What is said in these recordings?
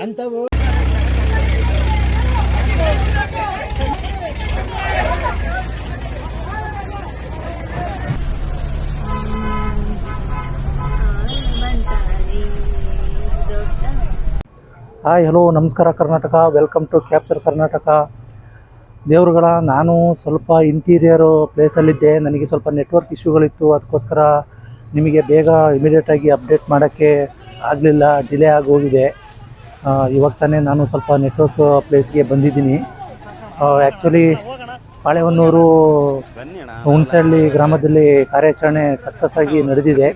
ಅಂಥವು hi hello ನಮಸ್ಕಾರ Karnataka, welcome to capture Karnataka. ದೇವರುಗಳ ನಾನು ಸ್ವಲ್ಪ ಇಂಟೀರಿಯರು ಪ್ಲೇಸಲ್ಲಿದ್ದೆ. ನನಗೆ ಸ್ವಲ್ಪ ನೆಟ್ವರ್ಕ್ ಇಶ್ಯೂಗಳಿತ್ತು, ಅದಕ್ಕೋಸ್ಕರ ನಿಮಗೆ ಬೇಗ ಇಮಿಡಿಯೇಟಾಗಿ ಅಪ್ಡೇಟ್ ಮಾಡೋಕ್ಕೆ ಆಗಲಿಲ್ಲ, ಡಿಲೇ ಆಗೋಗಿದೆ. ಇವಾಗ ತಾನೇ ನಾನು ಸ್ವಲ್ಪ ನೆಟ್ವರ್ಕ್ ಪ್ಲೇಸ್ಗೆ ಬಂದಿದ್ದೀನಿ. ಆ್ಯಕ್ಚುಲಿ ಬಾಳೆಹೊನ್ನೂರು ಹುಣಸಹಳ್ಳಿ ಗ್ರಾಮದಲ್ಲಿ ಕಾರ್ಯಾಚರಣೆ ಸಕ್ಸಸ್ ಆಗಿ ನಡೆದಿದೆ.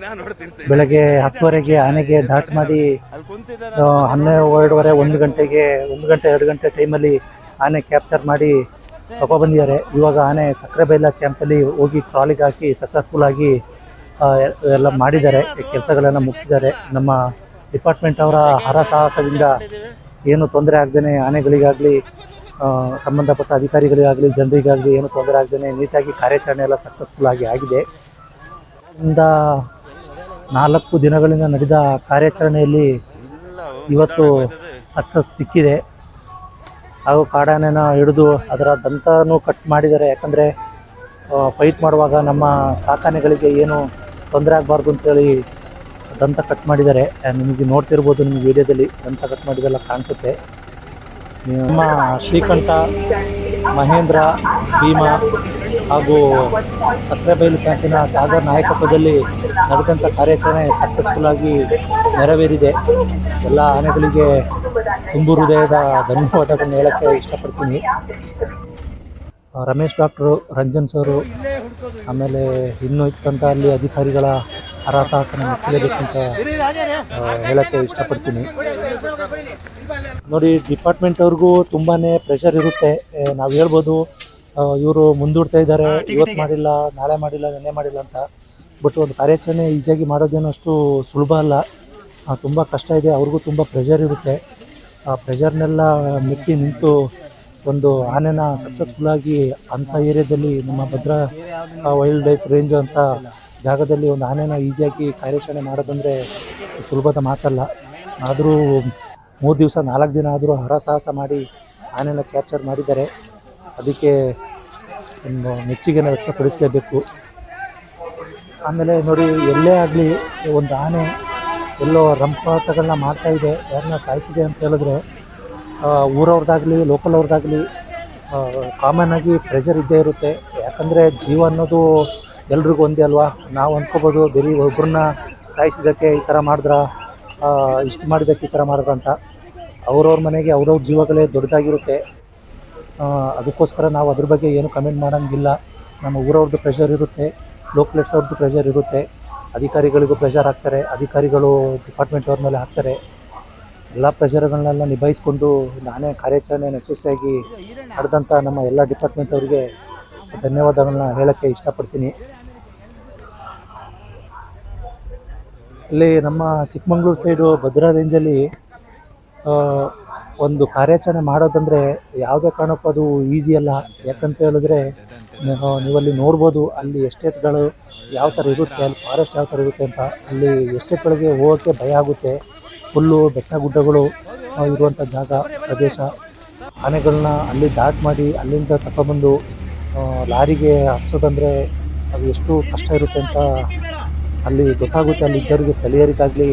ಬೆಳಗ್ಗೆ 10:00 ಆನೆಗೆ ದಾಟ್ ಮಾಡಿ 12:30 1 ಗಂಟೆ 2 ಗಂಟೆ ಟೈಮಲ್ಲಿ ಆನೆ ಕ್ಯಾಪ್ಚರ್ ಮಾಡಿ ತಗೊಬಂದಿದ್ದಾರೆ. ಇವಾಗ ಆನೆ ಸಕ್ಕರೆಬೈಲ ಕ್ಯಾಂಪಲ್ಲಿ ಹೋಗಿ ಟ್ರಾಲಿಗೆ ಹಾಕಿ ಸಕ್ಸಸ್ಫುಲ್ಲಾಗಿ ಎಲ್ಲ ಮಾಡಿದ್ದಾರೆ, ಕೆಲಸಗಳೆಲ್ಲ ಮುಗಿಸಿದ್ದಾರೆ. ನಮ್ಮ ಡಿಪಾರ್ಟ್ಮೆಂಟ್ ಅವರ ಹರಸಾಹಸದಿಂದ ಏನು ತೊಂದರೆ ಆಗದೇ ಆನೆಗಳಿಗಾಗಲಿ ಸಂಬಂಧಪಟ್ಟ ಅಧಿಕಾರಿಗಳಿಗಾಗಲಿ ಜನರಿಗಾಗಲಿ ಏನು ತೊಂದರೆ ಆಗದೇ ನೀಟಾಗಿ ಕಾರ್ಯಾಚರಣೆ ಎಲ್ಲ ಸಕ್ಸಸ್ಫುಲ್ಲಾಗಿ ಆಗಿದೆ. ಇಂದ 4 ದಿನಗಳಿಂದ ನಡೆದ ಕಾರ್ಯಾಚರಣೆಯಲ್ಲಿ ಇವತ್ತು ಸಕ್ಸಸ್ ಸಿಕ್ಕಿದೆ. ಹಾಗೂ ಕಾಡಾನೆನ ಹಿಡಿದು ಅದರ ದಂತನೂ ಕಟ್ ಮಾಡಿದ್ದಾರೆ. ಯಾಕಂದರೆ ಫೈಟ್ ಮಾಡುವಾಗ ನಮ್ಮ ಸಾಕಾನೆಗಳಿಗೆ ಏನು ತೊಂದರೆ ಆಗಬಾರ್ದು ಅಂತೇಳಿ ದಂತ ಕಟ್ ಮಾಡಿದ್ದಾರೆ. ನಿಮಗೆ ನೋಡ್ತಿರ್ಬೋದು, ನಿಮಗೆ ವಿಡಿಯೋದಲ್ಲಿ ದಂತ ಕಟ್ ಮಾಡಿದೆಲ್ಲ ಕಾಣಿಸುತ್ತೆ. ನಮ್ಮ ಶ್ರೀಕಂಠ, ಮಹೇಂದ್ರ, ಭೀಮಾ ಹಾಗೂ ಸಕ್ಕರೆಬೈಲು ಕ್ಯಾಂಪಿನ ಸಾಗರ್ ನಾಯಕತ್ವದಲ್ಲಿ ನಡೆದಂಥ ಕಾರ್ಯಾಚರಣೆ ಸಕ್ಸಸ್ಫುಲ್ಲಾಗಿ ನೆರವೇರಿದೆ. ಎಲ್ಲ ಆನೆಗಳಿಗೆ ತುಂಬು ಹೃದಯದ ಧನ್ಯವಾದಗಳನ್ನ ಹೇಳೋಕ್ಕೆ ಇಷ್ಟಪಡ್ತೀನಿ. ರಮೇಶ್ ಡಾಕ್ಟ್ರು, ರಂಜನ್ ಸರು, ಆಮೇಲೆ ಇನ್ನೂ ಇತ್ತಂಥ ಅಲ್ಲಿ ಅಧಿಕಾರಿಗಳ ಹರಸಾಹಸನ ಮೆಚ್ಚಲೇಬೇಕು ಅಂತ ಹೇಳೋಕ್ಕೆ ಇಷ್ಟಪಡ್ತೀನಿ. ನೋಡಿ, ಡಿಪಾರ್ಟ್ಮೆಂಟ್ ಅವ್ರಿಗೂ ತುಂಬಾ ಪ್ರೆಷರ್ ಇರುತ್ತೆ. ನಾವು ಹೇಳ್ಬೋದು ಇವರು ಮುಂದೂಡ್ತಾ ಇದ್ದಾರೆ, ಇವತ್ತು ಮಾಡಿಲ್ಲ, ನಾಳೆ ಮಾಡಿಲ್ಲ, ನೆನ್ನೆ ಮಾಡಿಲ್ಲ ಅಂತ. ಬಟ್ ಒಂದು ಕಾರ್ಯಾಚರಣೆ ಈಸಿಯಾಗಿ ಮಾಡೋದೇನೋ ಅಷ್ಟು ಸುಲಭ ಅಲ್ಲ, ತುಂಬ ಕಷ್ಟ ಇದೆ. ಅವ್ರಿಗೂ ತುಂಬ ಪ್ರೆಷರ್ ಇರುತ್ತೆ. ಆ ಪ್ರೆಷರ್ನೆಲ್ಲ ಮೆಟ್ಟಿ ನಿಂತು ಒಂದು ಆನೆನ ಸಕ್ಸಸ್ಫುಲ್ಲಾಗಿ ಅಂಥ ಏರಿಯಾದಲ್ಲಿ ನಮ್ಮ ಭದ್ರಾ ವೈಲ್ಡ್ ಲೈಫ್ ರೇಂಜು ಅಂತ ಜಾಗದಲ್ಲಿ ಒಂದು ಆನೆನ ಈಸಿಯಾಗಿ ಕಾರ್ಯಾಚರಣೆ ಮಾಡೋದಂದರೆ ಸುಲಭದ ಮಾತಲ್ಲ. ಆದರೂ 3 ದಿವಸ 4 ದಿನ ಆದರೂ ಹರಸಾಹಸ ಮಾಡಿ ಆನೆನ ಕ್ಯಾಪ್ಚರ್ ಮಾಡಿದ್ದಾರೆ. ಅದಕ್ಕೆ ಒಂದು ಮೆಚ್ಚುಗೆನ ವ್ಯಕ್ತಪಡಿಸಲೇಬೇಕು. ಆಮೇಲೆ ನೋಡಿ, ಎಲ್ಲೇ ಆಗಲಿ ಒಂದು ಆನೆ ಎಲ್ಲೋ ರಂಪಾಟಗಳನ್ನ ಮಾಡ್ತಾಯಿದೆ, ಯಾರನ್ನ ಸಾಯಿಸಿದೆ ಅಂತ ಹೇಳಿದ್ರೆ ಊರವ್ರದ್ದಾಗಲಿ ಲೋಕಲ್ ಅವ್ರದ್ದಾಗಲಿ ಕಾಮನ್ನಾಗಿ ಪ್ರೆಷರ್ ಇದ್ದೇ ಇರುತ್ತೆ. ಯಾಕಂದರೆ ಜೀವ ಅನ್ನೋದು ಎಲ್ರಿಗೂ ಒಂದೇ ಅಲ್ವಾ. ನಾವು ಅಂದ್ಕೋಬೋದು ಬರೀ ಒಬ್ಬರನ್ನ ಸಾಯಿಸಿದ್ದಕ್ಕೆ ಈ ಥರ ಮಾಡಿದ್ರ, ಇಷ್ಟು ಮಾಡಿದ್ದಕ್ಕೆ ಈ ಥರ ಮಾಡಿದ್ರ ಅಂತ. ಅವ್ರವ್ರ ಮನೆಗೆ ಅವ್ರವ್ರ ಜೀವಗಳೇ ದೊಡ್ಡದಾಗಿರುತ್ತೆ. ಅದಕ್ಕೋಸ್ಕರ ನಾವು ಅದ್ರ ಬಗ್ಗೆ ಏನು ಕಮೆಂಟ್ ಮಾಡೋಂಗಿಲ್ಲ. ನಮ್ಮ ಊರವ್ರದ್ದು ಪ್ರೆಷರ್ ಇರುತ್ತೆ, ಲೋಕಲೇಟ್ಸ್ ಅವ್ರದ್ದು ಪ್ರೆಷರ್ ಇರುತ್ತೆ, ಅಧಿಕಾರಿಗಳಿಗೂ ಪ್ರೆಷರ್ ಹಾಕ್ತಾರೆ, ಅಧಿಕಾರಿಗಳು ಡಿಪಾರ್ಟ್ಮೆಂಟ್ ಅವ್ರ ಮೇಲೆ ಹಾಕ್ತಾರೆ. ಎಲ್ಲ ಪ್ರೆಷರ್ಗಳನ್ನೆಲ್ಲ ನಿಭಾಯಿಸ್ಕೊಂಡು ನಾನೇ ಕಾರ್ಯಾಚರಣೆ ಯಶಸ್ವಿಯಾಗಿ ನಡೆದಂಥ ನಮ್ಮ ಎಲ್ಲ ಡಿಪಾರ್ಟ್ಮೆಂಟ್ ಅವರಿಗೆ ಧನ್ಯವಾದಗಳನ್ನ ಹೇಳೋಕ್ಕೆ ಇಷ್ಟಪಡ್ತೀನಿ. ಇಲ್ಲಿ ನಮ್ಮ ಚಿಕ್ಕಮಂಗ್ಳೂರು ಸೈಡು ಭದ್ರಾ ರೇಂಜಲ್ಲಿ ಒಂದು ಕಾರ್ಯಾಚರಣೆ ಮಾಡೋದಂದರೆ ಯಾವುದೇ ಕಾರಣಕ್ಕೂ ಅದು ಈಸಿ ಅಲ್ಲ. ಯಾಕಂತ ಹೇಳಿದ್ರೆ ನೀವಲ್ಲಿ ನೋಡ್ಬೋದು, ಅಲ್ಲಿ ಎಸ್ಟೇಟ್ಗಳು ಯಾವ ಥರ ಇರುತ್ತೆ, ಅಲ್ಲಿ ಫಾರೆಸ್ಟ್ ಯಾವ ಥರ ಇರುತ್ತೆ ಅಂತ. ಅಲ್ಲಿ ಎಸ್ಟೇಟ್ಗಳಿಗೆ ಹೋಗೋಕ್ಕೆ ಭಯ ಆಗುತ್ತೆ. ಫುಲ್ಲು ಬೆಟ್ಟ ಗುಡ್ಡಗಳು ಇರುವಂಥ ಜಾಗ ಪ್ರದೇಶ. ಆನೆಗಳನ್ನ ಅಲ್ಲಿ ದಾಟ್ ಮಾಡಿ ಅಲ್ಲಿಂದ ತಗೊಬಂದು ಲಾರಿಗೆ ಹಬ್ಸೋದಂದರೆ ಅದು ಎಷ್ಟು ಕಷ್ಟ ಇರುತ್ತೆ ಅಂತ ಅಲ್ಲಿ ಗೊತ್ತಾಗುತ್ತೆ. ಅಲ್ಲಿ ಇದ್ದವರಿಗೆ, ಸ್ಥಳೀಯರಿಗಾಗಲಿ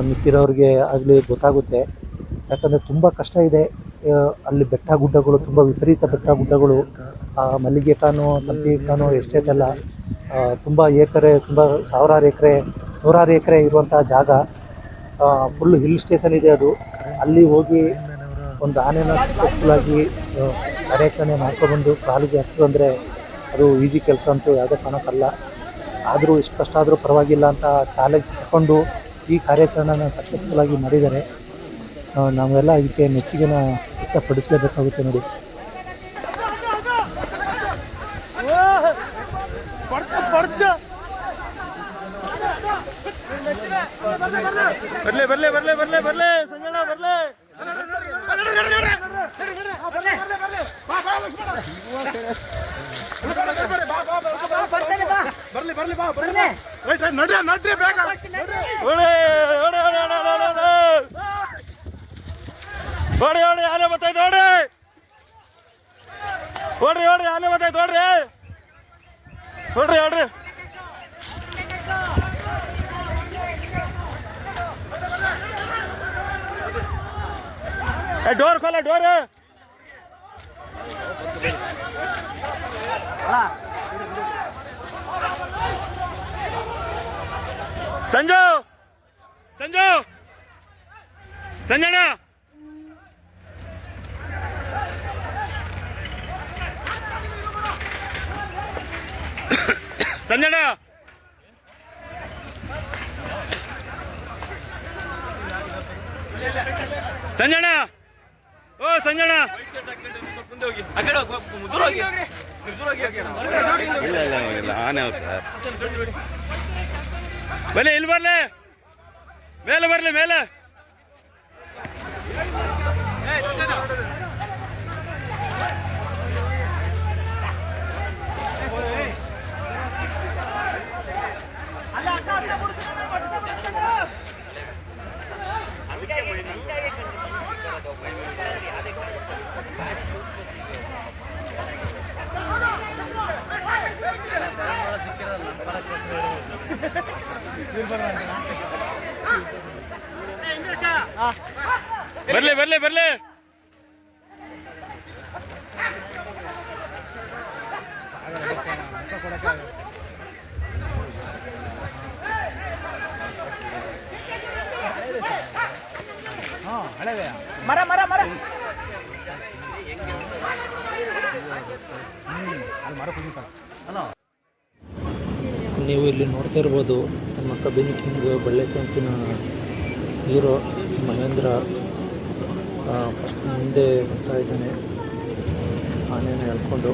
ಮಿಕ್ಕಿರೋರಿಗೆ ಆಗಲಿ ಗೊತ್ತಾಗುತ್ತೆ. ಯಾಕಂದರೆ ತುಂಬ ಕಷ್ಟ ಇದೆ. ಅಲ್ಲಿ ಬೆಟ್ಟ ಗುಡ್ಡಗಳು, ತುಂಬ ವಿಪರೀತ ಬೆಟ್ಟ ಗುಡ್ಡಗಳು, ಮಲ್ಲಿಗೆ ಕಾನು, ಸಂಪಿಗೆ ಕಾನು ಎಸ್ಟೇಟ್ ಎಲ್ಲ ತುಂಬ ಎಕರೆ, ತುಂಬ ಸಾವಿರಾರು ಎಕರೆ, ನೂರಾರು ಎಕರೆ ಇರುವಂಥ ಜಾಗ. ಫುಲ್ ಹಿಲ್ ಸ್ಟೇಷನ್ ಇದೆ ಅದು. ಅಲ್ಲಿ ಹೋಗಿ ಒಂದು ಆನೆನ ಸಕ್ಸಸ್ಫುಲ್ಲಾಗಿ ಕಾರ್ಯಾಚರಣೆ ಮಾಡ್ಕೊಬಂದು ಕಾಲಿಗೆ ಹಚ್ಚೋದಂದರೆ ಅದು ಈಸಿ ಕೆಲಸ ಅಂತೂ ಯಾವುದೇ ಕಾರಣಕ್ಕಲ್ಲ. ಆದರೂ ಇಷ್ಟು ಕಷ್ಟ ಆದರೂ ಪರವಾಗಿಲ್ಲ ಅಂತ ಚಾಲೆಂಜ್ ತಗೊಂಡು ಈ ಕಾರ್ಯಾಚರಣೆನ ಸಕ್ಸಸ್ಫುಲ್ಲಾಗಿ ಮಾಡಿದ್ದಾರೆ. ನಾವೆಲ್ಲ ಇದಕ್ಕೆ ಮೆಚ್ಚುಗೆನ ವ್ಯಕ್ತಪಡಿಸಲೇಬೇಕಾಗುತ್ತೆ. ನೋಡಿ, ಬರ್ಲೆ ಬರ್ಲೆ ಬರ್ಲೆ ಬರ್ಲೆ ಬರ್ಲೆ ಸಂಜಣ ಬರ್ಲೆ ಬರ್ಲಿ ಬರ್ಲಿ ಬಾ ಬರ್ಲಿ ನಡ್ರಿ ನಡ್ರಿ ಬೇಗ ಹೊಡ್ರಿ ಹೊಡ್ರಿ ಡೋರ್ खोला डोर संजू संजू संजना संजना संजना ओ संजना आने बल्ले इल बर्ले मेले बर्ले मेले बर्ले बर्ले बर्ले मर मर मर ನೀವು ಇಲ್ಲಿ ನೋಡ್ತಾ ಇರ್ಬೋದು ನಮ್ಮ ಕಬಿನಿ ಕಿಂಗ್ ಬಳ್ಳೆ ಕ್ಯಾಂಪಿನ ಹೀರೋ ಮಹೇಂದ್ರ ಫಸ್ಟ್ ಮುಂದೆ ಬರ್ತಾ ಇದ್ದಾನೆ ಆನೆನ ಎಳ್ಕೊಂಡು.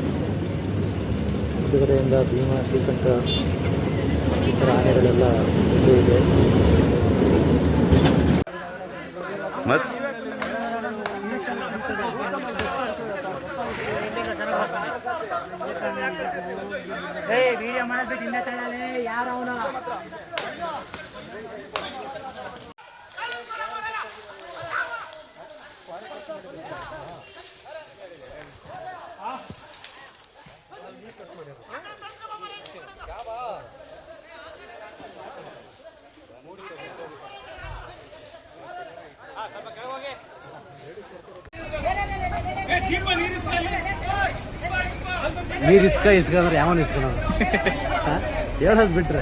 ಮುಂದುಗಡೆಯಿಂದ ಭೀಮ, ಶ್ರೀಕಂಠ ಈ ಥರ ಆನೆಗಳೆಲ್ಲ ಮುಂದೆ ಇದೆ. मस्त ನೀರು ಇಸ್ಕೊಂಡ್ರೆ ಯಾವನ್ ಇಸ್ಕೊಳೋದು ಹೇಳೋದು ಬಿಟ್ರೆ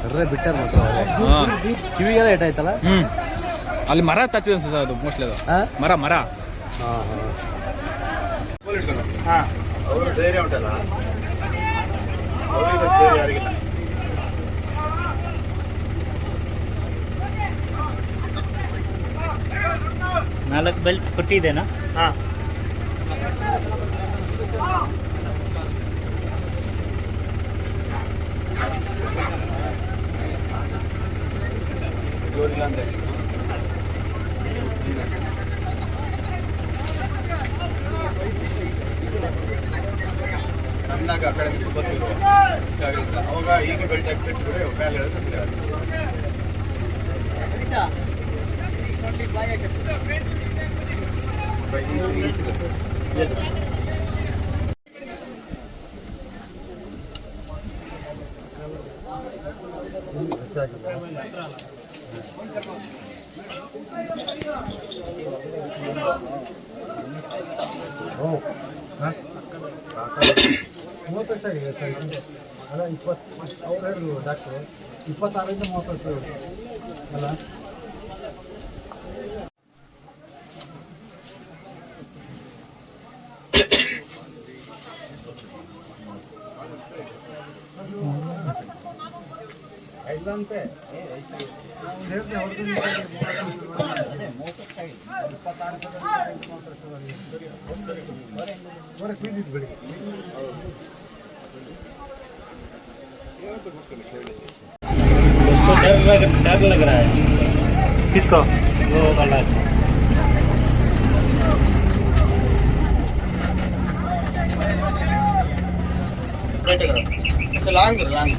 ಸರ್ರೆ ಬಿಟ್ಟಾರ ಮಾತ್ರ ಕಿವಿಗೆಲ್ಲ ಏಟಾಯ್ತಲ್ಲ. ಅಲ್ಲಿ ಮರ ತಚ್ಚಿದೆ ಅನ್ಸುತ್ತೆ ಅದು ಮೋಸ್ಟ್ಲಿ ಅದು ಮರ ಮರ. ಅವರು ಧೈರ್ಯ ಉಂಟಲ್ಲ ಅವರಿಗೆ ಧೈರ್ಯ ಯಾರಿಗಿಲ್ಲ. ನಾಲ್ಕು ಬೆಲ್ಟ್ ಕೊಟ್ಟಿದ್ದೇನಾ? ಹಾಂ ಜೋರಿಲ್ಲ ಅಂದ್ರೆ ನಮ್ದಾಗ ಆ ಕಡೆ ಗೊತ್ತಿರುವ ಅವಾಗ ಈಗ ಬೆಲ್ಟ್ ಹಾಕಿಬಿಟ್ಟು ಮೇಲೆ ಹೇಳಿದ್ರೆ ಅಲ್ಲ 20 ಅವ್ರು ಹೇಳಿದ್ರು ಡಾಕ್ಟ್ರು 26ರಿಂದ 30 ವರ್ಷ ಅಲ್ಲ. ಇಲ್ಲಂತೆ ಹೇಳ್ತೇನೆ ಅವ್ರಿಗೆ 26 ಬೆಳಿಗ್ಗೆ डर लग रहा है किसको? वो वाला लांग लांग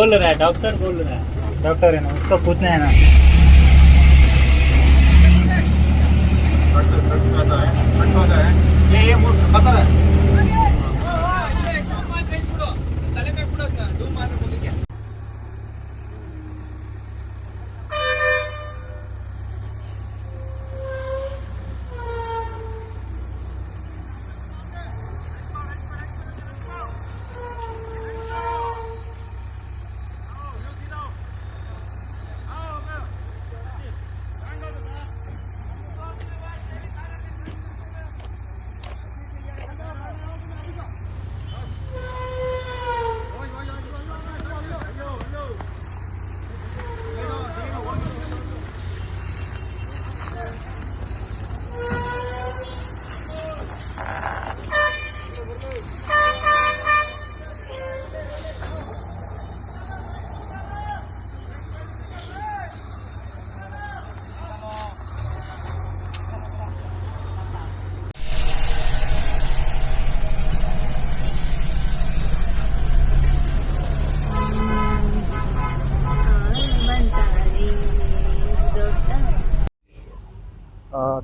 बोल रहा है, डॉक्टर बोल रहा है। डॉक्टर है ना, उसका पूछना है ना। कट होता है ये खतर है।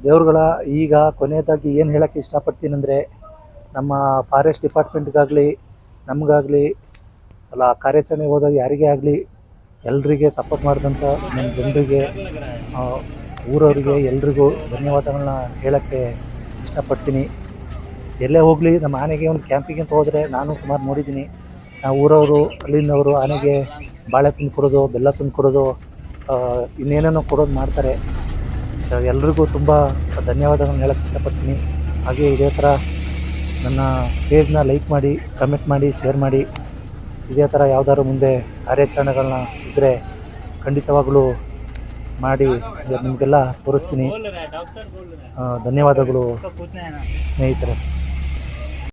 ದೇವ್ರುಗಳ ಈಗ ಕೊನೆಯದಾಗಿ ಏನು ಹೇಳೋಕ್ಕೆ ಇಷ್ಟಪಡ್ತೀನಿ ಅಂದರೆ, ನಮ್ಮ ಫಾರೆಸ್ಟ್ ಡಿಪಾರ್ಟ್ಮೆಂಟ್ಗಾಗಲಿ ನಮಗಾಗಲಿ ಅಲ್ಲ ಕಾರ್ಯಾಚರಣೆಗೆ ಹೋದಾಗ ಯಾರಿಗೇ ಆಗಲಿ ಎಲ್ರಿಗೆ ಸಪೋರ್ಟ್ ಮಾಡಿದಂಥ ನಮ್ಮ ಜನರಿಗೆ, ಊರವರಿಗೆ ಎಲ್ರಿಗೂ ಧನ್ಯವಾದಗಳನ್ನ ಹೇಳೋಕ್ಕೆ ಇಷ್ಟಪಡ್ತೀನಿ. ಎಲ್ಲೇ ಹೋಗಲಿ ನಮ್ಮ ಆನೆಗೆ ಒಂದು ಕ್ಯಾಂಪಿಗೆ ಅಂತ ಹೋದರೆ ನಾನು ಸುಮಾರು ನೋಡಿದ್ದೀನಿ. ನಾವು ಊರವರು ಅಲ್ಲಿಂದವರು ಆನೆಗೆ ಬಾಳೆ ತಂದು ಕೊಡೋದು, ಬೆಲ್ಲ ತಂದು ಕೊಡೋದು, ಇನ್ನೇನೇನೋ ಕೊಡೋದು ಮಾಡ್ತಾರೆ. ಎಲ್ರಿಗೂ ತುಂಬ ಧನ್ಯವಾದಗಳನ್ನ ಹೇಳೋಕ್ಕೆ ಇಷ್ಟಪಡ್ತೀನಿ. ಹಾಗೆ ಇದೇ ಥರ ನನ್ನ ಪೇಜ್ನ ಲೈಕ್ ಮಾಡಿ, ಕಮೆಂಟ್ ಮಾಡಿ, ಶೇರ್ ಮಾಡಿ. ಇದೇ ಥರ ಯಾವ್ದಾದ್ರು ಮುಂದೆ ಕಾರ್ಯಾಚರಣೆಗಳನ್ನ ಇದ್ದರೆ ಖಂಡಿತವಾಗಲೂ ಮಾಡಿ ನಿಮಗೆಲ್ಲ ತೋರಿಸ್ತೀನಿ. बोल रहा है, डॉक्टर बोल रहा है। ಧನ್ಯವಾದಗಳು उसका पूछना है ना। ಸ್ನೇಹಿತರೆ.